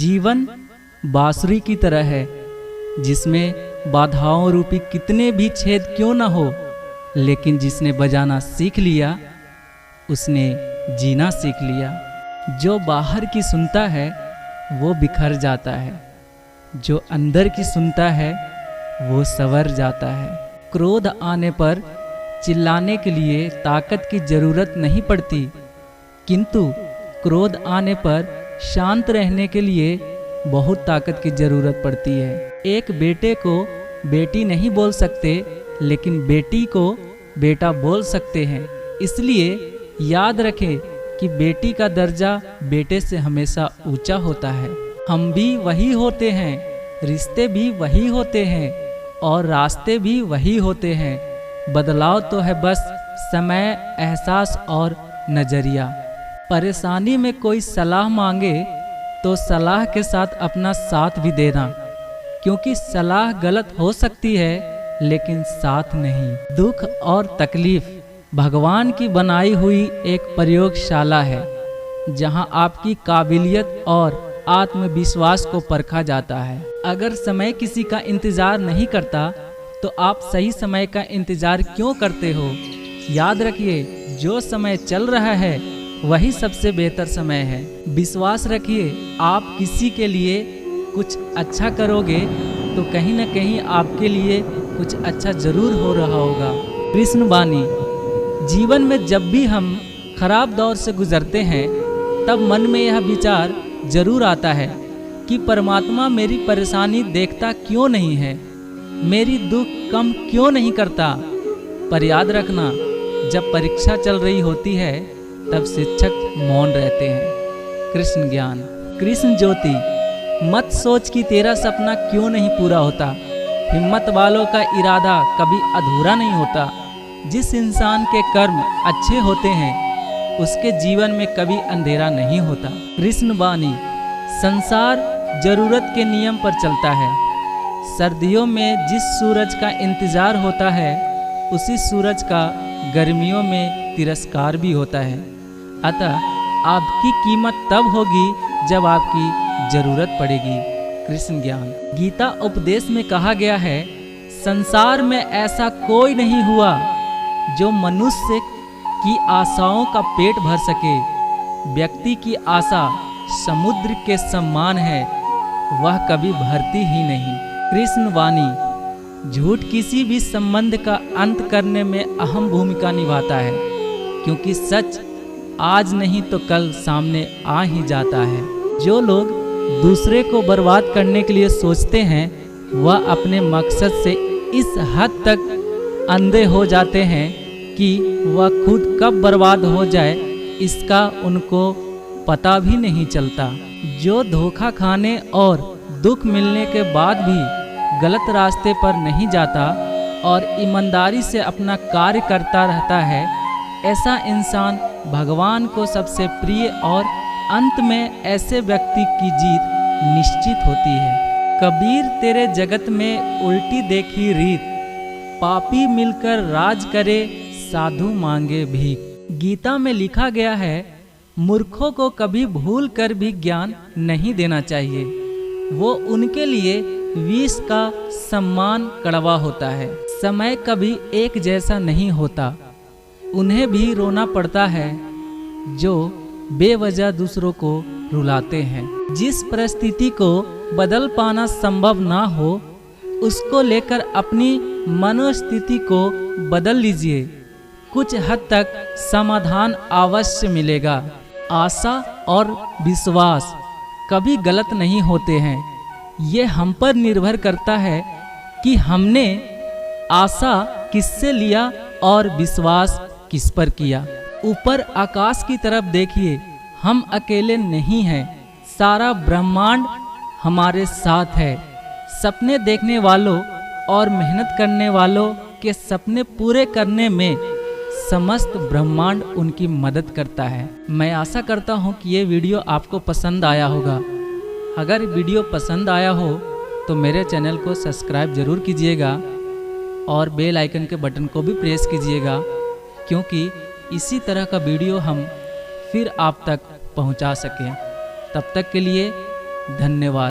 जीवन बांसुरी की तरह है जिसमें बाधाओं रूपी कितने भी छेद क्यों न हो, लेकिन जिसने बजाना सीख लिया उसने जीना सीख लिया। जो बाहर की सुनता है वो बिखर जाता है, जो अंदर की सुनता है वो संवर जाता है। क्रोध आने पर चिल्लाने के लिए ताकत की जरूरत नहीं पड़ती, किंतु क्रोध आने पर शांत रहने के लिए बहुत ताकत की जरूरत पड़ती है। एक बेटे को बेटी नहीं बोल सकते, लेकिन बेटी को बेटा बोल सकते हैं। इसलिए याद रखें कि बेटी का दर्जा बेटे से हमेशा ऊंचा होता है। हम भी वही होते हैं, रिश्ते भी वही होते हैं और रास्ते भी वही होते हैं। बदलाव तो है बस समय, एहसास और नज़रिया। परेशानी में कोई सलाह मांगे तो सलाह के साथ अपना साथ भी देना, क्योंकि सलाह गलत हो सकती है लेकिन साथ नहीं। दुख और तकलीफ भगवान की बनाई हुई एक प्रयोगशाला है, जहां आपकी काबिलियत और आत्मविश्वास को परखा जाता है। अगर समय किसी का इंतजार नहीं करता तो आप सही समय का इंतजार क्यों करते हो? याद रखिए, जो समय चल रहा है वही सबसे बेहतर समय है। विश्वास रखिए, आप किसी के लिए कुछ अच्छा करोगे तो कहीं न कहीं आपके लिए कुछ अच्छा जरूर हो रहा होगा। कृष्ण वाणी। जीवन में जब भी हम खराब दौर से गुजरते हैं तब मन में यह विचार जरूर आता है कि परमात्मा मेरी परेशानी देखता क्यों नहीं है, मेरी दुख कम क्यों नहीं करता। पर याद रखना, जब परीक्षा चल रही होती है तब शिक्षक मौन रहते हैं। कृष्ण ज्ञान। कृष्ण ज्योति। मत सोच कि तेरा सपना क्यों नहीं पूरा होता। हिम्मत वालों का इरादा कभी अधूरा नहीं होता। जिस इंसान के कर्म अच्छे होते हैं उसके जीवन में कभी अंधेरा नहीं होता। कृष्ण वाणी। संसार जरूरत के नियम पर चलता है। सर्दियों में जिस सूरज का इंतजार होता है उसी सूरज का गर्मियों में तिरस्कार भी होता है। अतः आपकी कीमत तब होगी जब आपकी जरूरत पड़ेगी। कृष्ण ज्ञान। गीता उपदेश में कहा गया है, संसार में ऐसा कोई नहीं हुआ जो मनुष्य की आशाओं का पेट भर सके। व्यक्ति की आशा समुद्र के समान है, वह कभी भरती ही नहीं। कृष्ण वाणी। झूठ किसी भी संबंध का अंत करने में अहम भूमिका निभाता है, क्योंकि सच आज नहीं तो कल सामने आ ही जाता है। जो लोग दूसरे को बर्बाद करने के लिए सोचते हैं वह अपने मकसद से इस हद तक अंधे हो जाते हैं कि वह खुद कब बर्बाद हो जाए इसका उनको पता भी नहीं चलता। जो धोखा खाने और दुख मिलने के बाद भी गलत रास्ते पर नहीं जाता और ईमानदारी से अपना कार्य करता रहता है, ऐसा इंसान भगवान को सबसे प्रिय और अंत में ऐसे व्यक्ति की जीत निश्चित होती है। कबीर तेरे जगत में उल्टी देखी रीत, पापी मिलकर राज करे साधु मांगे भीख। गीता में लिखा गया है, मूर्खों को कभी भूल कर भी ज्ञान नहीं देना चाहिए। वो उनके लिए विष का सम्मान कड़वा होता है। समय कभी एक जैसा नहीं होता। उन्हें भी रोना पड़ता है जो बेवजह दूसरों को रुलाते हैं। जिस परिस्थिति को बदल पाना संभव ना हो उसको लेकर अपनी मनोस्थिति को बदल लीजिए। कुछ हद तक समाधान अवश्य मिलेगा। आशा और विश्वास कभी गलत नहीं होते हैं। ये हम पर निर्भर करता है कि हमने आशा किससे लिया और विश्वास किस पर किया। ऊपर आकाश की तरफ देखिए, हम अकेले नहीं हैं, सारा ब्रह्मांड हमारे साथ है। सपने देखने वालों और मेहनत करने वालों के सपने पूरे करने में समस्त ब्रह्मांड उनकी मदद करता है। मैं आशा करता हूँ कि ये वीडियो आपको पसंद आया होगा। अगर वीडियो पसंद आया हो तो मेरे चैनल को सब्सक्राइब ज़रूर कीजिएगा और बेल आइकन के बटन को भी प्रेस कीजिएगा, क्योंकि इसी तरह का वीडियो हम फिर आप तक पहुंचा सकें। तब तक के लिए धन्यवाद।